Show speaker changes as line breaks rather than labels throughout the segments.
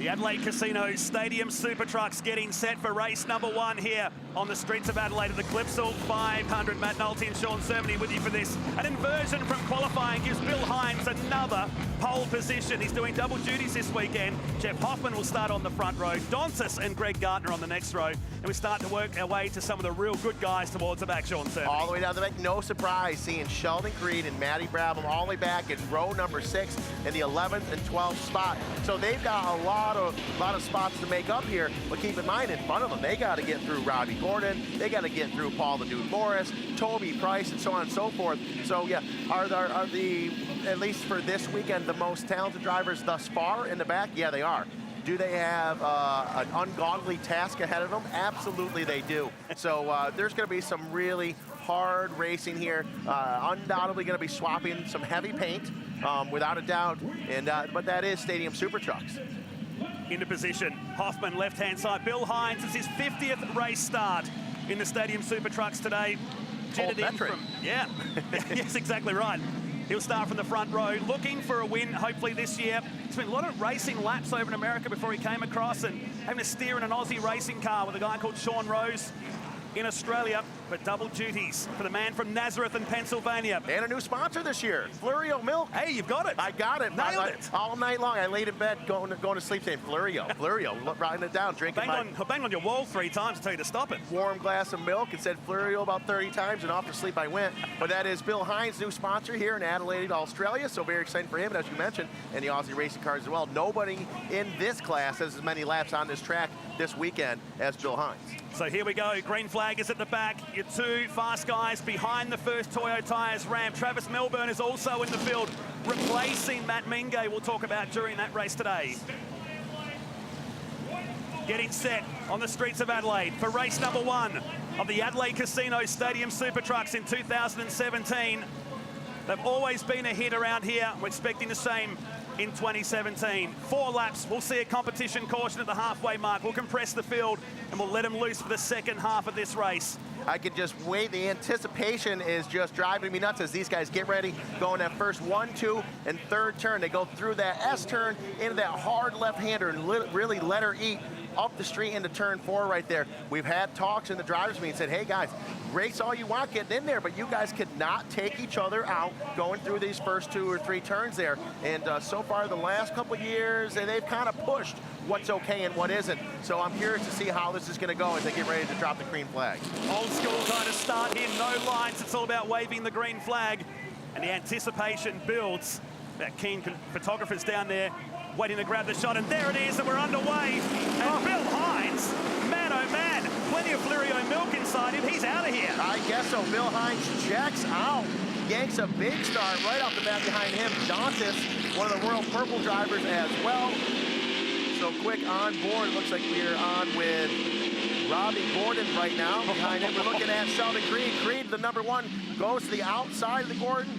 The Adelaide Casino Stadium Super Trucks getting set for race number 1 here on the streets of Adelaide at the Clipsal 500. Matt Nolte and Sean Cerveny with you for this. An inversion from qualifying gives Bill Hines another pole position. He's doing double duties this weekend. Jeff Hoffman will start on the front row. Dontis and Greg Gardner on the next row. And we start to work our way to some of the real good guys towards the back, Sean Cerveny.
All the way down the back, no surprise, seeing Sheldon Creed and Matty Brabham all the way back in row number 6 in the 11th and 12th spot. So they've got a lot of spots to make up here, but keep in mind, in front of them, they got to get through Robbie Gordon, they got to get through Paul the Dude Morris, Toby Price, and so on and so forth. So yeah, are the, at least for this weekend, the most talented drivers thus far in the back? Yeah, they are. Do they have an ungodly task ahead of them? Absolutely they do. So there's going to be some really hard racing here. Undoubtedly going to be swapping some heavy paint, without a doubt. And but that is Stadium Super Trucks.
Into position, Hoffman left-hand side. Bill Hines, it's his 50th race start in the Stadium Super Trucks today. Jetted in from, yeah, yes, exactly right. He'll start from the front row, looking for a win, hopefully this year. It's been a lot of racing laps over in America before he came across, and having to steer in an Aussie racing car with a guy called Sean Rose in Australia, but double duties for the man from Nazareth in Pennsylvania.
And a new sponsor this year, Florio Milk.
Hey, you've got it.
I got it.
Nailed it.
All night long, I laid in bed going to sleep saying Florio, Florio, writing it down, drinking
I banged on your wall 3 times to tell you to stop it.
Warm glass of milk and said Florio about 30 times, and off to sleep I went. But that is Bill Hines' new sponsor here in Adelaide, Australia, so very exciting for him, and as you mentioned, and the Aussie racing cars as well. Nobody in this class has as many laps on this track this weekend as Bill Hines.
So here we go, green flag is at the back. Your 2 fast guys behind the first Toyo Tyres ramp. Travis Milburn is also in the field, replacing Matt Mingay, we'll talk about during that race today. Getting set on the streets of Adelaide for race number 1 of the Adelaide Casino Stadium Super Trucks in 2017. They've always been a hit around here. We're expecting the same in 2017. 4 laps, we'll see a competition caution at the halfway mark. We'll compress the field and we'll let them loose for the second half of this race.
I can just wait. The anticipation is just driving me nuts as these guys get ready, going that first 1, 2, and 3rd turn. They go through that S turn into that hard left-hander and really let her eat up the street into turn 4 right there. We've had talks in the driver's meeting, said, hey guys, race all you want getting in there, but you guys could not take each other out going through these first 2 or 3 turns there. And so far the last couple of years, they've kind of pushed what's okay and what isn't. So I'm curious to see how this is going to go as they get ready to drop the green flag.
Old school kind of start here, no lines. It's all about waving the green flag, and the anticipation builds. That keen photographers down there waiting to grab the shot, and there it is, and we're underway. And Bill Hines, man oh man, plenty of Florio Milk inside him. He's out of here.
I guess so. Bill Hines checks out. Yanks a big start right off the bat behind him. Dontis, one of the World Purple drivers as well. So quick on board. Looks like we're on with Robbie Gordon right now. Behind him, we're looking at Sheldon Creed. Creed, the number 1, goes to the outside of the Gordon.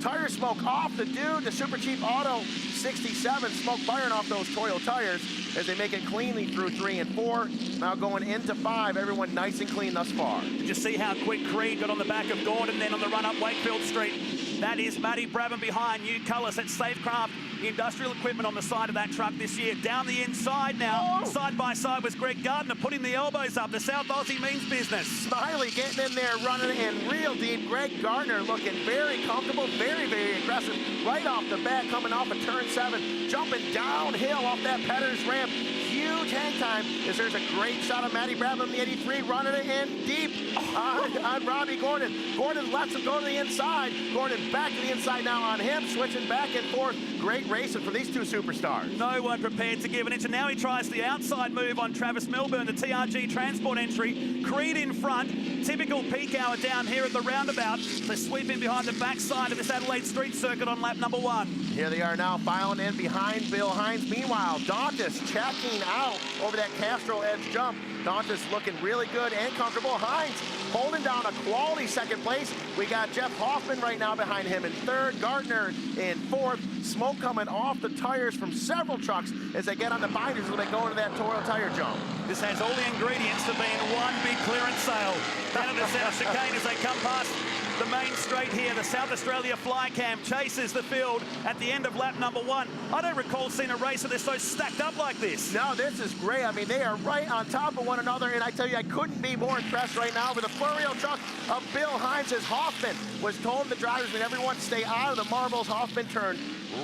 Tire smoke off the dude, the Super Cheap Auto 67, smoke firing off those Toyo tires as they make it cleanly through 3 and 4. Now going into 5, everyone nice and clean thus far.
Did you see how quick Creed got on the back of Gordon, then on the run up Wakefield Street? That is Matty Brabham behind, new colours, that's Safecraft Industrial Equipment on the side of that truck this year. Down the inside now, side by side was Greg Gardner, putting the elbows up. The South Aussie means business.
Smiley getting in there, running in real deep. Greg Gardner looking very comfortable, very aggressive. Right off the bat, coming off of turn 7, jumping downhill off that Petters ramp. Huge hang time as there's a great shot of Matty Brabham, the 83, running it in deep on Robbie Gordon. Gordon lets him go to the inside. Gordon back to the inside now on him, switching back and forth. Great racing for these 2 superstars.
No one prepared to give an inch, and now he tries the outside move on Travis Milburn, the TRG Transport entry. Creed in front, typical peak hour down here at the roundabout. They're sweeping behind the backside of this Adelaide Street Circuit on lap number 1.
Here they are now, filing in behind Bill Hines. Meanwhile, Dontis checking out over that Castro Edge jump. Dontis looking really good and comfortable. Hines holding down a quality 2nd place. We got Jeff Hoffman right now behind him in 3rd, Gardner in 4th. Smoke coming off the tires from several trucks as they get on the binders when they go into that Toyo tire jump.
This has all the ingredients to being one big clearance sale. Down at the center chicane as they come past the main straight here. The South Australia Flycam chases the field at the end of lap number 1. I don't recall seeing a race that they're so stacked up like this.
No, this is great. I mean, they are right on top of one another, and I tell you, I couldn't be more impressed right now with the flurry truck of Bill Hines as Hoffman was told the drivers and everyone stay out of the marbles. Hoffman turned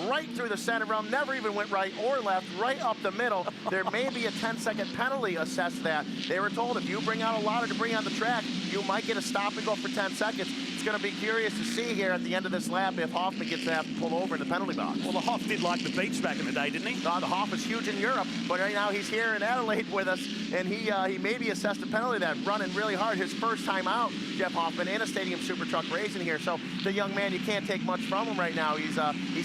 right through the center realm, never even went right or left, right up the middle. There may be a 10-second penalty assessed that. They were told if you bring out a lot of debris on the track, you might get a stop and go for 10 seconds. It's going to be curious to see here at the end of this lap if Hoffman gets to have to pull over in the penalty box.
Well, the Hoff did like the beach back in the day, didn't he?
The Hoff is huge in Europe, but right now he's here in Adelaide with us, and he maybe assessed a penalty that running really hard. His first time out, Jeff Hoffman, in a Stadium Super Truck racing here. So the young man, you can't take much from him right now. He's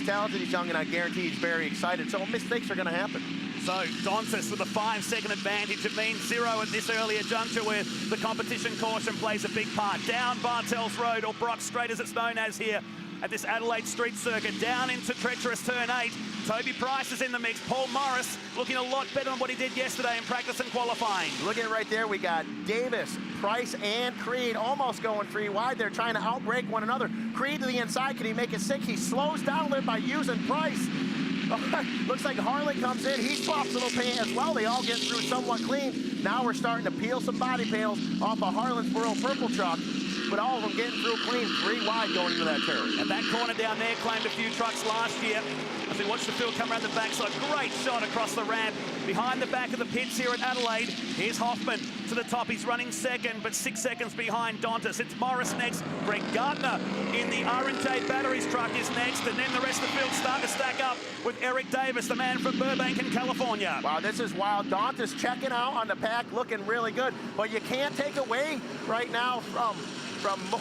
talented, he's young, and I guarantee he's very excited. So mistakes are going to happen.
So Dontis with a 5-second advantage. It means 0 at this earlier juncture where the competition caution plays a big part. Down Bartels Road, or Brock Straight as it's known as here at this Adelaide Street Circuit, down into treacherous turn 8. Toby Price is in the mix. Paul Morris looking a lot better than what he did yesterday in practice and qualifying.
Look at it right there. We got Davis, Price, and Creed almost going free wide. They're trying to outbrake one another. Creed to the inside. Can he make it sick? He slows down there by using Price. Looks like Harlan comes in. He swaps a little paint as well. They all get through somewhat clean. Now we're starting to peel some body panels off of Harlan's Burrow purple truck. But all of them getting through clean, 3 wide going into that turn.
And that corner down there claimed a few trucks last year. As we watch the field come around the backside, great shot across the ramp. Behind the back of the pits here at Adelaide, here's Hoffman to the top. He's running second, but 6 seconds behind Dontis. It's Morris next. Greg Gardner in the R&J Batteries truck is next. And then the rest of the field start to stack up with Eric Davis, the man from Burbank in California.
Wow, this is wild. Dontis checking out on the pack, looking really good. But you can't take away right now from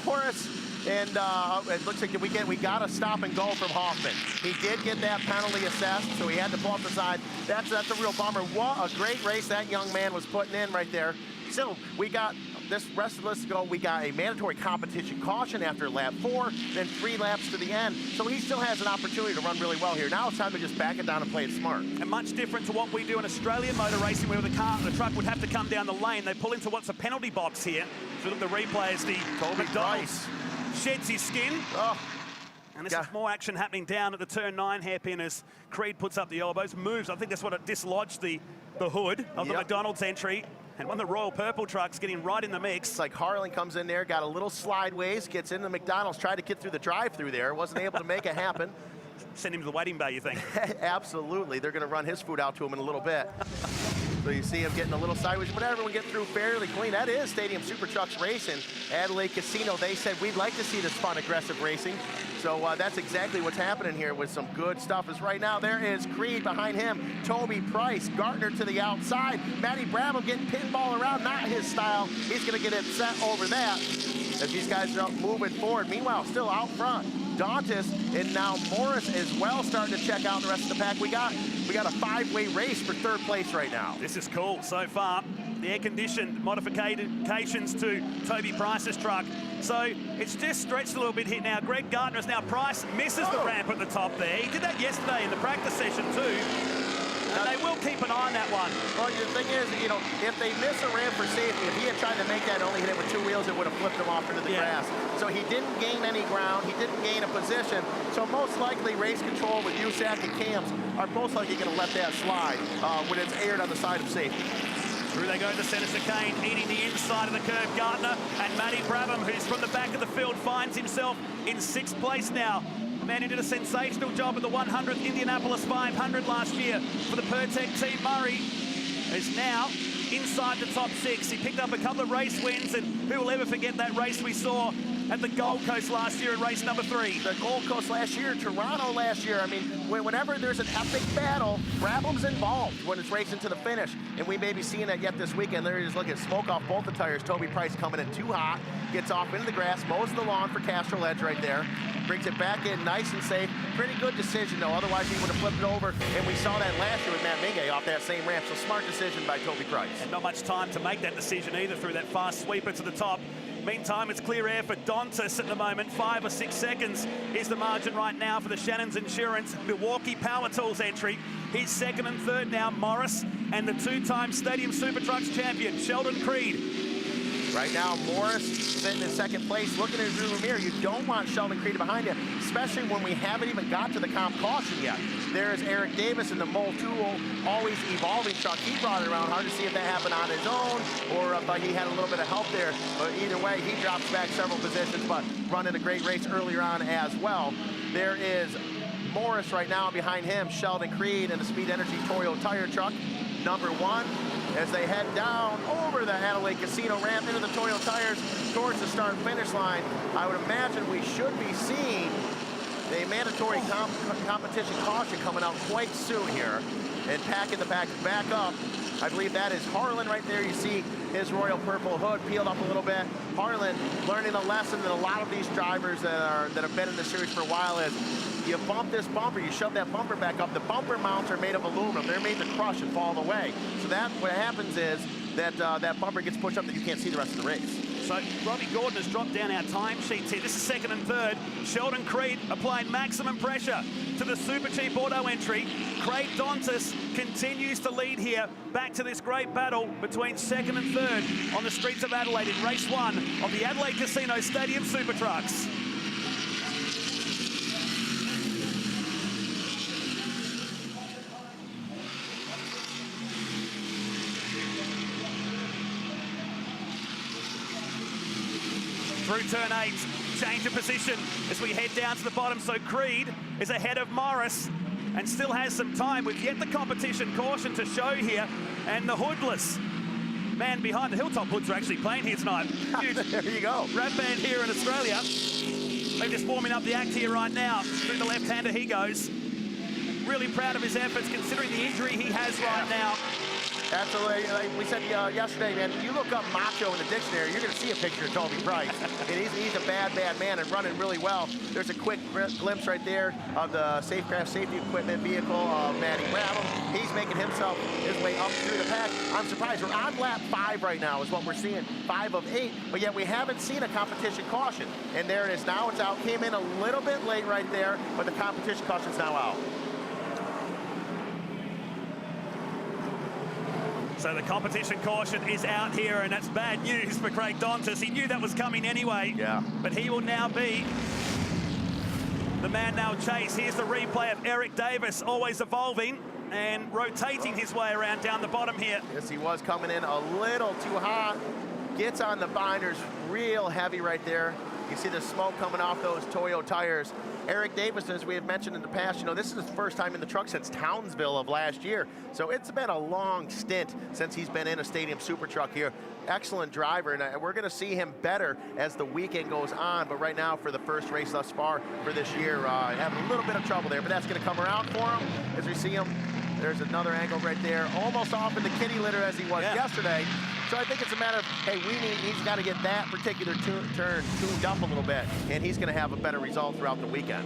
Morris, and it looks like we got to stop and go from Hoffman. He did get that penalty assessed, so he had to pull off the side. That's a real bummer. What a great race that young man was putting in right there. So we got this rest of the list to go. We got a mandatory competition caution after lap 4, then 3 laps to the end. So he still has an opportunity to run really well here. Now it's time to just back it down and play it smart.
And much different to what we do in Australian motor racing, where the truck would have to come down the lane. They pull into what's a penalty box here. So look at the replay as the McDonald's sheds his skin.
Oh.
And this is more action happening down at the turn 9 hairpin as Creed puts up the elbows, moves. I think that's what it dislodged the hood of the McDonald's entry. And one of the Royal Purple trucks getting right in the mix.
It's like Harlan comes in there, got a little slideways, gets into the McDonald's, tried to get through the drive-through there, wasn't able to make it happen.
Send him to the waiting bay, you think?
Absolutely. They're going to run his food out to him in a little bit. So you see him getting a little sideways, but everyone get through fairly clean. That is Stadium Super Trucks Racing. Adelaide Casino, they said, we'd like to see this fun, aggressive racing. So that's exactly what's happening here with some good stuff. As right now, there is Creed behind him, Toby Price, Gardner to the outside, Matty Brabham getting pinball around, not his style. He's going to get upset over that as these guys are moving forward. Meanwhile, still out front, Dontis, and now Morris as well starting to check out the rest of the pack. We got a 5-way race for 3rd place right now.
This is cool so far. The air-conditioned modifications to Toby Price's truck. So it's just stretched a little bit here now. Greg Gardner is now Price, misses the ramp at the top there. He did that yesterday in the practice session too. And they will keep an eye on that one.
Well, the thing is, you know, if they miss a ramp for safety, if he had tried to make that, only hit it with 2 wheels, it would have flipped him off into the grass. So he didn't gain any ground. He didn't gain a position. So most likely, race control with USAC and cams are most likely going to let that slide when it's aired on the side of safety.
Through they go to centre chicane, eating the inside of the curve. Gardner and Matty Brabham, who's from the back of the field, finds himself in 6th place now. The man who did a sensational job at the 100th Indianapolis 500 last year for the Pertec Team Murray is now inside the top 6. He picked up a couple of race wins, and who will ever forget that race we saw at the Gold Coast last year in race number 3.
The Gold Coast last year, Toronto last year. I mean, whenever there's an epic battle, Brabham's involved when it's racing to the finish. And we may be seeing that yet this weekend. There he is, look at smoke off both the tires. Toby Price coming in too hot, gets off into the grass, mows the lawn for Castro Edge right there. Brings it back in nice and safe. Pretty good decision, though. Otherwise, he would have flipped it over. And we saw that last year with Matt Mingue off that same ramp. So smart decision by Toby Price.
And not much time to make that decision either through that fast sweeper to the top. Meantime, it's clear air for Dontis at the moment. 5 or 6 seconds is the margin right now for the Shannon's Insurance Milwaukee Power Tools entry. He's 2nd and 3rd now. Morris and the 2-time Stadium Super Trucks champion, Sheldon Creed.
Right now, Morris sitting in second place, looking at his rearview mirror. You don't want Sheldon Creed behind you, especially when we haven't even got to the comp caution yet. There's Eric Davis in the Tool, always evolving truck. He brought it around. Hard to see if that happened on his own or if he had a little bit of help there. But either way, he drops back several positions, but running a great race earlier on as well. There is Morris right now behind him, Sheldon Creed in the Speed Energy Toyo tire truck, number 1. As they head down over the Adelaide Casino ramp into the Toyo tires towards the start-finish line. I would imagine we should be seeing a mandatory competition caution coming out quite soon here. And packing the pack back up. I believe that is Harlan right there. You see his royal purple hood peeled up a little bit. Harlan learning a lesson that a lot of these drivers that have been in the series for a while is you bump this bumper, you shove that bumper back up. The bumper mounts are made of aluminum. They're made to crush and fall away. So that what happens is that that bumper gets pushed up that you can't see the rest of the race.
So Robbie Gordon has dropped down our time sheets here. This is second and third. Sheldon Creed applying maximum pressure to the super cheap auto entry. Craig Dontis continues to lead here. Back to this great battle between second and third on the streets of Adelaide in race 1 of the Adelaide Casino Stadium Super Trucks. Through turn 8, change of position as we head down to the bottom. So Creed is ahead of Morris and still has some time with yet the competition caution to show here. And the hoodless man behind the Hilltop Hoods are actually playing here tonight. Huge
there you go.
rap band here in Australia. They're just warming up the act here right now. Through the left-hander he goes. Really proud of his efforts considering the injury he has right now.
Absolutely. Like we said yesterday, man, you look up macho in the dictionary, you're going to see a picture of Toby Price. And he's a bad man and running really well. There's a quick glimpse right there of the Safecraft safety equipment vehicle of Matty Brattle. He's making himself his way up through the pack. I'm surprised. We're on lap 5 right now is what we're seeing, 5 of 8. But yet we haven't seen a competition caution. And there it is now. It's out. Came in a little bit late right there, but the competition caution's now out.
So the competition caution is out here, and that's bad news for Craig Dontis. He knew that was coming anyway.
Yeah.
But he will now be the man now chase. Here's the replay of Eric Davis, always evolving and rotating his way around down the bottom here.
Yes, he was coming in a little too hot. Gets on the binders real heavy right there. You see the smoke coming off those Toyo tires. Eric Davis, as we have mentioned in the past, you know, this is his first time in the truck since Townsville of last year. So it's been a long stint since he's been in a stadium super truck here. Excellent driver, and we're going to see him better as the weekend goes on. But right now, for the first race thus far for this year, having a little bit of trouble there. But that's going to come around for him as we see him. There's another angle right there, almost off in the kitty litter as he was yesterday. So I think it's a matter of, hey, he's got to get that particular turn tuned up a little bit, and he's going to have a better result throughout the weekend.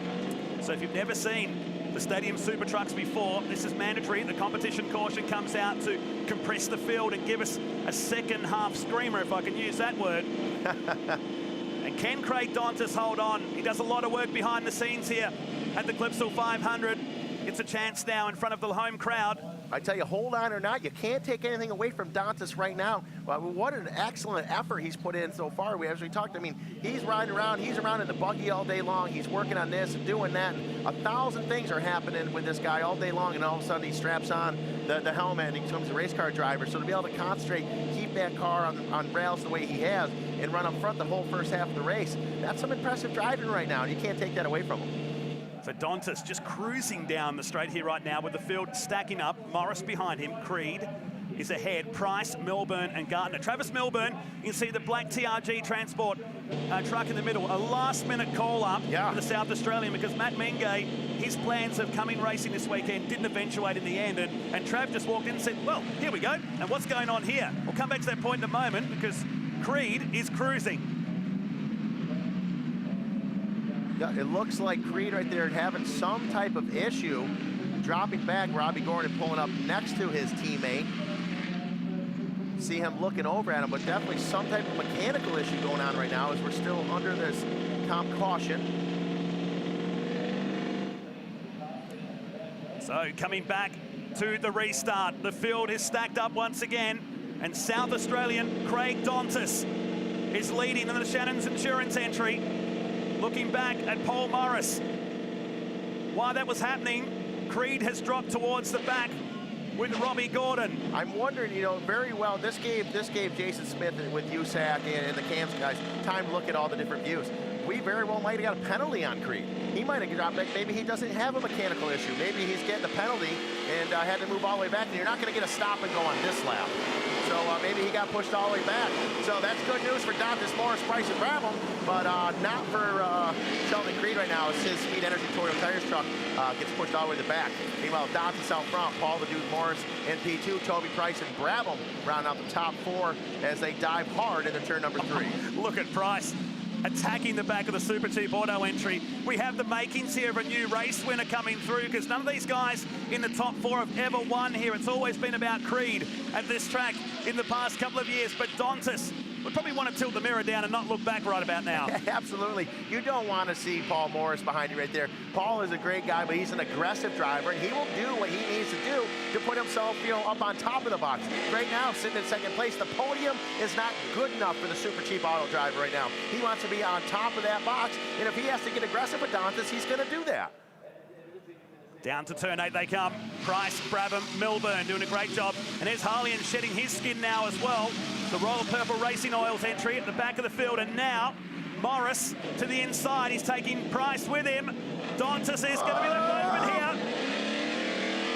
So if you've never seen the Stadium Super Trucks before, this is mandatory. The competition caution comes out to compress the field and give us a second half screamer, if I can use that word. And can Craig Dontis hold on? He does a lot of work behind the scenes here at the Clipsal 500. Gets a chance now in front of the home crowd.
I tell you, hold on or not, you can't take anything away from Dontis right now. Well, what an excellent effort he's put in so far. As we talked, I mean, he's riding around, he's around in the buggy all day long. He's working on this and doing that. And 1,000 things are happening with this guy all day long, and all of a sudden he straps on the helmet and he becomes a race car driver. So to be able to concentrate, keep that car on rails the way he has, and run up front the whole first half of the race, that's some impressive driving right now, and you can't take that away from him.
So Dontis just cruising down the straight here right now with the field stacking up. Morris behind him. Creed is ahead. Price, Milburn, and Gardner. Travis Milburn, you can see the black TRG transport truck in the middle. A last-minute call-up for the South Australian because Matt Mengay, his plans of coming racing this weekend didn't eventuate in the end. And Trav just walked in and said, well, here we go. And what's going on here? We'll come back to that point in a moment because Creed is cruising.
Yeah, it looks like Creed right there having some type of issue. Dropping back, Robbie Gordon pulling up next to his teammate. See him looking over at him, but definitely some type of mechanical issue going on right now as we're still under this comp caution.
So coming back to the restart, the field is stacked up once again, and South Australian Craig Dontis is leading in the Shannon's Insurance entry. Looking back at Paul Morris. While that was happening, Creed has dropped towards the back with Robbie Gordon.
I'm wondering, you know, very well, this gave Jason Smith with USAC and the CAMS guys time to look at all the different views. We very well might have got a penalty on Creed. He might have dropped back. Maybe he doesn't have a mechanical issue. Maybe he's getting a penalty and had to move all the way back. And you're not going to get a stop and go on this lap. So maybe he got pushed all the way back. So that's good news for Dantas, Morris, Price, and Brabham, but not for Sheldon Creed right now. It's his Speed Energy Toyota Tires truck gets pushed all the way to the back. Meanwhile, Dantas out front, Paul the Dude Morris in P2, Toby Price and Brabham round out the top 4 as they dive hard into turn number 3.
Look at Price attacking the back of the Super Cheap Auto entry. We have the makings here of a new race winner coming through, because none of these guys in the top 4 have ever won here. It's always been about Creed at this track in the past couple of years, but Dantas would probably want to tilt the mirror down and not look back right about now.
Absolutely. You don't want to see Paul Morris behind you right there. Paul is a great guy, but he's an aggressive driver, and he will do what he needs to do to put himself, you know, up on top of the box. Right now, sitting in second place, the podium is not good enough for the Super Cheap Auto driver right now. He wants to be on top of that box, and if he has to get aggressive with Dantas, he's going to do that.
Down to turn 8 they come. Price, Brabham, Milburn doing a great job. And there's Harlian shedding his skin now as well. The Royal Purple Racing Oils entry at the back of the field. And now Morris to the inside. He's taking Price with him. Dantas is going to be the movement here.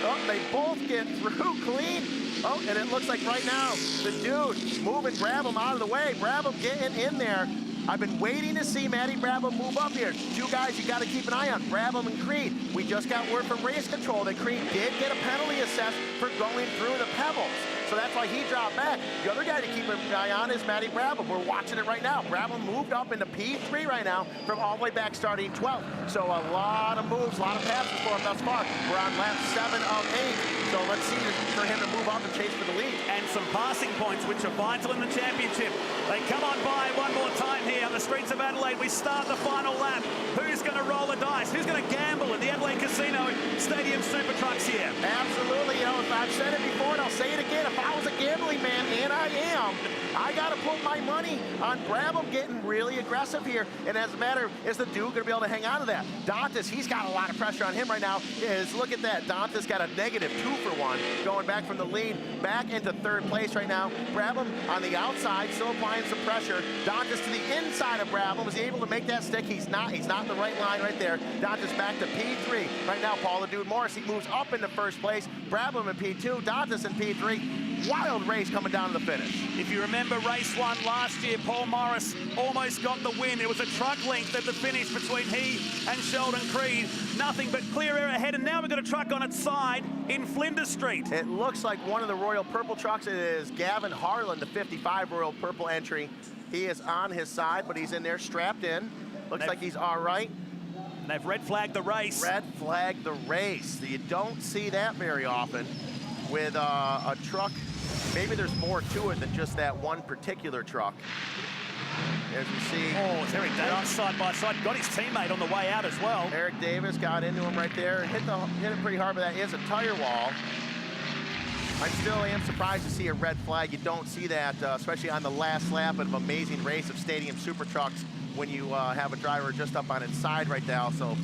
Oh, they both get through clean. Oh, and it looks like right now the dude moving Brabham out of the way. Brabham getting in there. I've been waiting to see Matty Brabham move up here. 2 guys you got to keep an eye on, Brabham and Creed. We just got word from Race Control that Creed did get a penalty assessed for going through the pebbles. So that's why he dropped back. The other guy to keep an eye on is Matty Brabham. We're watching it right now. Brabham moved up into P3 right now from all the way back starting 12th. So a lot of moves, a lot of passes for him thus far. We're on lap 7 of 8. So let's see for him to move up and chase for the lead.
And some passing points, which are vital in the championship. They come on by one more time here on the streets of Adelaide. We start the final lap. Who's going to roll the dice? Who's going to gamble in the Adelaide Casino Stadium Super Trucks here?
Absolutely. You know, I've said it before and I'll say it again. If I was a gambling man, and I am, I got to put my money on Brabham getting really aggressive here. And as a matter, is the dude going to be able to hang on to that? Dantas, he's got a lot of pressure on him right now. Look at that. Dantas got a negative 2 for 1, going back from the lead back into 3rd place right now. Brabham on the outside, still applying some pressure. Dantas to the inside of Brabham. Was he able to make that stick? He's not in the right line right there. Dantas back to P3. Right now, Paul the Dude Morris, he moves up into 1st place. Brabham in P2, Dantas in P3. Wild race coming down to the finish.
If you remember race 1 last year, Paul Morris almost got the win. It was a truck length at the finish between he and Sheldon Creed. Nothing but clear air ahead, and now we've got a truck on its side in Flinders Street.
It looks like one of the Royal Purple trucks. It is Gavin Harlan, the 55 Royal Purple entry. He is on his side, but he's in there strapped in. Looks like he's all right.
And they've red flagged the race.
Red flagged the race. You don't see that very often with a truck. Maybe there's more to it than just that one particular truck. As we see.
Oh, it's Eric Davis side by side. Got his teammate on the way out as well.
Eric Davis got into him right there. Hit it pretty hard, but that is a tire wall. I still am surprised to see a red flag. You don't see that, especially on the last lap of an amazing race of Stadium Super Trucks when you have a driver just up on its side right now. So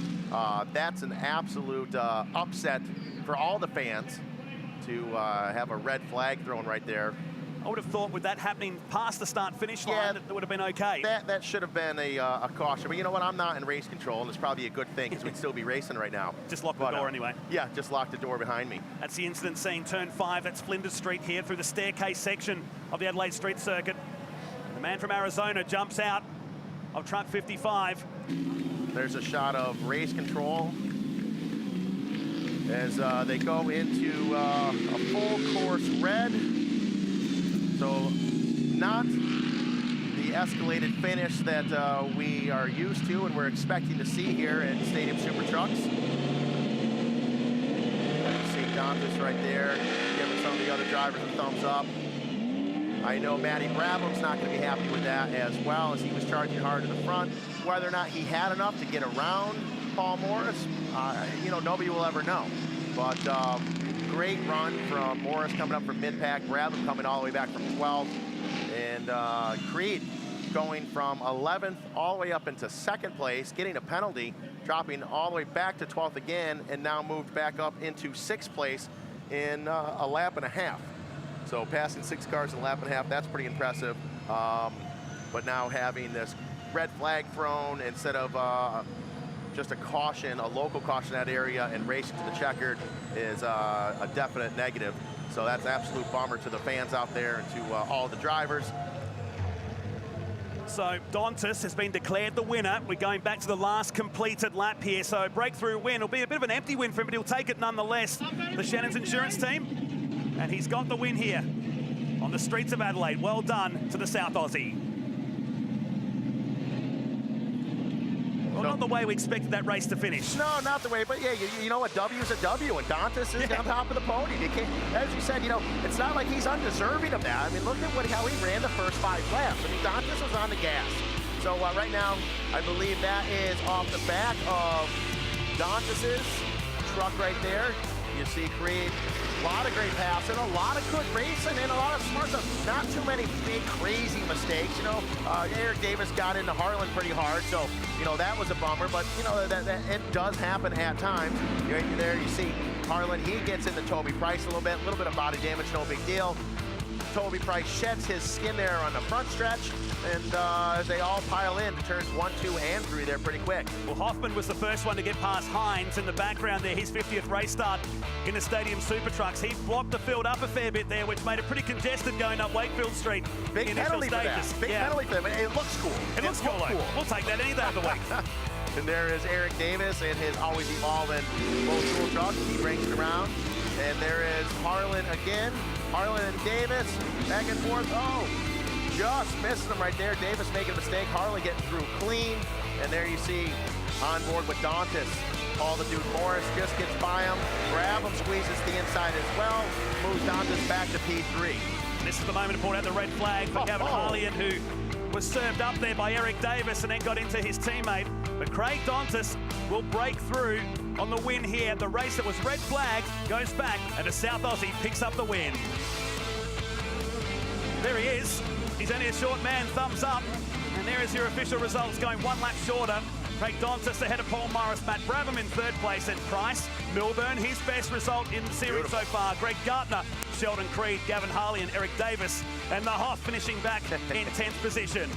that's an absolute upset for all the fans to have a red flag thrown right there.
I would have thought with that happening past the start-finish line, that would have been okay.
That should have been a caution. But you know what? I'm not in race control, and it's probably a good thing because we'd still be racing right now.
Just lock the door anyway.
Yeah, just lock the door behind me.
That's the incident scene, turn 5. That's Flinders Street here through the staircase section of the Adelaide Street Circuit. The man from Arizona jumps out of truck 55.
There's a shot of race control as they go into a full course red. So not the escalated finish that we are used to and we're expecting to see here in Stadium Super Trucks. You see Dantas right there giving some of the other drivers a thumbs up. I know Matty Brabham's not going to be happy with that as well, as he was charging hard to the front. Whether or not he had enough to get around Paul Morris, you know, nobody will ever know. But great run from Morris coming up from mid-pack, Brabham coming all the way back from 12th. And Creed going from 11th all the way up into 2nd place, getting a penalty, dropping all the way back to 12th again, and now moved back up into 6th place in a lap and a half. So passing 6 cars in a lap and a half, that's pretty impressive. But now having this red flag thrown instead of just a caution, a local caution in that area, and racing to the checkered is a definite negative. So that's an absolute bummer to the fans out there and to all the drivers.
So Dantas has been declared the winner. We're going back to the last completed lap here. So a breakthrough win. It'll be a bit of an empty win for him, but he'll take it nonetheless. The Shannon's Insurance team. And he's got the win here on the streets of Adelaide. Well done to the South Aussie. Well, not the way we expected that race to finish.
No, not the way, but yeah, you know what, W is a W, and Dantas is on top of the podium. You can't, as you said, you know, it's not like he's undeserving of that. I mean, look at how he ran the first 5 laps. I mean, Dantas was on the gas. So right now, I believe that is off the back of Dantas's truck right there. You see Creed, a lot of great passing, a lot of good racing, and a lot of smart stuff. Not too many big, crazy mistakes. You know, Eric Davis got into Harlan pretty hard, so, you know, that was a bummer, but, you know, that it does happen at times. Right there, you see Harlan, he gets into Toby Price a little bit of body damage, no big deal. Toby Price sheds his skin there on the front stretch, and as they all pile in to turns 1, 2, and 3 there pretty quick.
Well, Hoffman was the first one to get past Hines in the background there, his 50th race start in the Stadium Super Trucks. He blocked the field up a fair bit there, which made it pretty congested going up Wakefield Street.
Big penalty for that. Big penalty for them. It looks cool.
It looks cool. We'll take that any day of the week.
And there is Eric Davis and his always evolving old school truck. He brings it around. And there is Harlan again. Harlan and Davis back and forth. Oh, just missing him right there. Davis making a mistake. Harlan getting through clean. And there you see on board with Dantas. Paul the Dude Morris just gets by him. Grab him, squeezes the inside as well. Moves Dantas back to P3.
This is the moment to point out the red flag for Gavin Harlian, who was served up there by Eric Davis and then got into his teammate. But Craig Dantas will break through on the win here. The race that was red flag goes back, and the South Aussie picks up the win. There he is. He's only a short man, thumbs up. And there is your official results, going 1 lap shorter. Craig Dantas ahead of Paul Morris, Matt Brabham in 3rd place, and Price, Milburn, his best result in the series so far. Greg Gartner, Sheldon Creed, Gavin Harley, and Eric Davis, and the Hoff finishing back in 10th position.